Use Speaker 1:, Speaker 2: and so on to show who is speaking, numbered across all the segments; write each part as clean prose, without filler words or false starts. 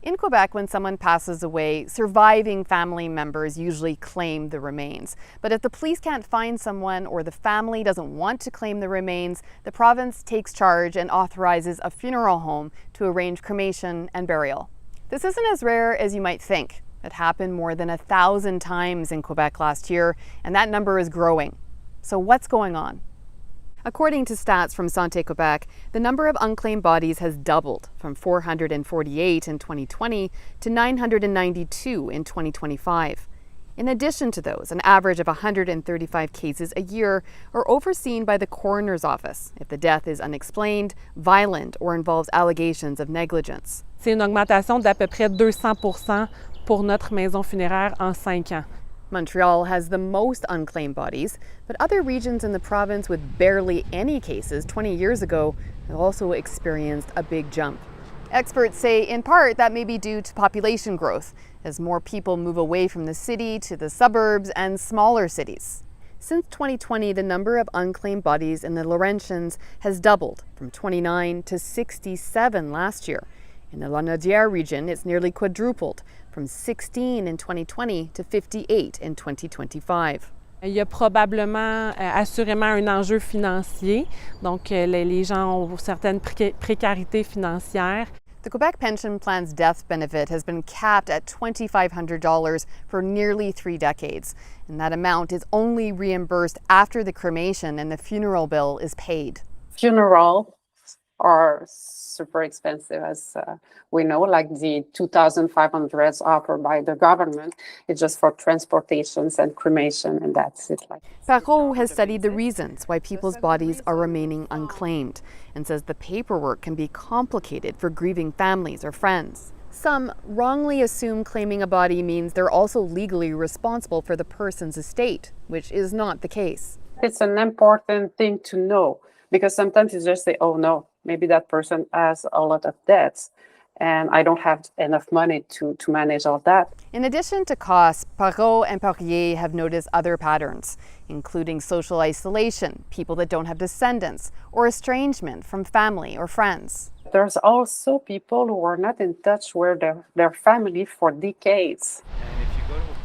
Speaker 1: In Quebec, when someone passes away, surviving family members usually claim the remains. But if the police can't find someone or the family doesn't want to claim the remains, the province takes charge and authorizes a funeral home to arrange cremation and burial. This isn't as rare as you might think. It happened more than 1,000 times in Quebec last year, and that number is growing. So what's going on? According to stats from Santé Quebéc, the number of unclaimed bodies has doubled from 448 in 2020 to 992 in 2025. In addition to those, an average of 135 cases a year are overseen by the coroner's office if the death is unexplained, violent, or involves allegations of negligence.
Speaker 2: C'est une augmentation d'à peu près 200% pour notre maison funéraire en 5 ans.
Speaker 1: Montreal has the most unclaimed bodies, but other regions in the province with barely any cases 20 years ago have also experienced a big jump. Experts say in part that may be due to population growth, as more people move away from the city to the suburbs and smaller cities. Since 2020, the number of unclaimed bodies in the Laurentians has doubled from 29 to 67 last year. In the Lanaudière region, it's nearly quadrupled, from 16 in 2020 to 58 in 2025.
Speaker 2: Il y a probablement, assurément, un enjeu financier. Donc, les gens ont certaines précarités financières.
Speaker 1: The Quebec Pension Plan's death benefit has been capped at $2,500 for nearly 3 decades, and that amount is only reimbursed after the cremation and the funeral bill is paid.
Speaker 3: Funerals are super expensive, as we know, like the $2,500 offered by the government. It's just for transportations and cremation, and that's it.
Speaker 1: Parot has studied the reasons why people's bodies are remaining unclaimed and says the paperwork can be complicated for grieving families or friends. Some wrongly assume claiming a body means they're also legally responsible for the person's estate, which is not the case.
Speaker 3: It's an important thing to know, because sometimes you just say, oh no, maybe that person has a lot of debts and I don't have enough money to manage all that.
Speaker 1: In addition to costs, Parot and Poirier have noticed other patterns, including social isolation, people that don't have descendants, or estrangement from family or friends.
Speaker 3: There's also people who are not in touch with their family for decades.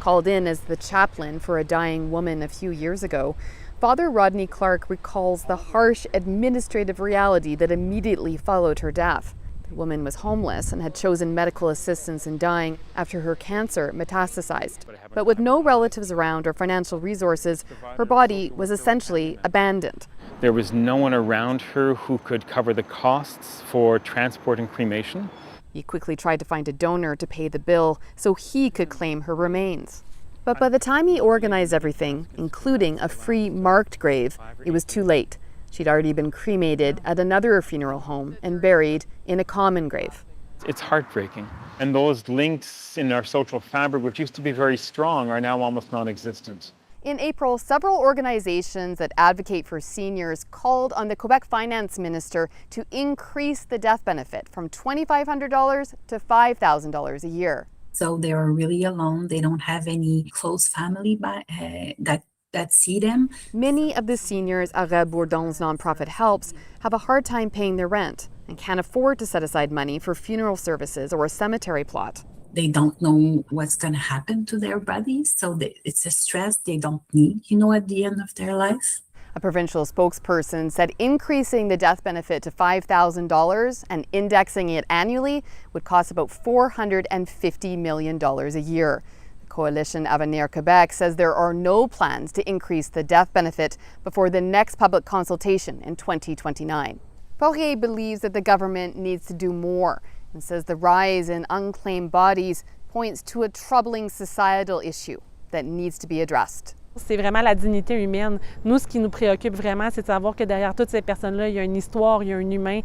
Speaker 1: Called in as the chaplain for a dying woman a few years ago, Father Rodney Clark recalls the harsh administrative reality that immediately followed her death. The woman was homeless and had chosen medical assistance in dying after her cancer metastasized. But with no relatives around or financial resources, her body was essentially abandoned.
Speaker 4: There was no one around her who could cover the costs for transport and cremation.
Speaker 1: He quickly tried to find a donor to pay the bill so he could claim her remains. But by the time he organized everything, including a free marked grave, it was too late. She'd already been cremated at another funeral home and buried in a common grave.
Speaker 4: It's heartbreaking. And those links in our social fabric, which used to be very strong, are now almost non-existent.
Speaker 1: In April, several organizations that advocate for seniors called on the Quebec finance minister to increase the death benefit from $2,500 to $5,000 a year.
Speaker 5: So they are really alone. They don't have any close family that see them.
Speaker 1: Many of the seniors Arab Bourdon's nonprofit helps have a hard time paying their rent and can't afford to set aside money for funeral services or a cemetery plot.
Speaker 5: They don't know what's going to happen to their bodies, so it's a stress they don't need, at the end of their life.
Speaker 1: A provincial spokesperson said increasing the death benefit to $5,000 and indexing it annually would cost about $450 million a year. The coalition Avenir Quebec says there are no plans to increase the death benefit before the next public consultation in 2029. Poirier believes that the government needs to do more and says the rise in unclaimed bodies points to a troubling societal issue that needs to be addressed.
Speaker 2: C'est vraiment la dignité humaine. Nous, ce qui nous préoccupe vraiment, c'est de savoir que derrière toutes ces personnes-là, il y a une histoire, il y a un humain.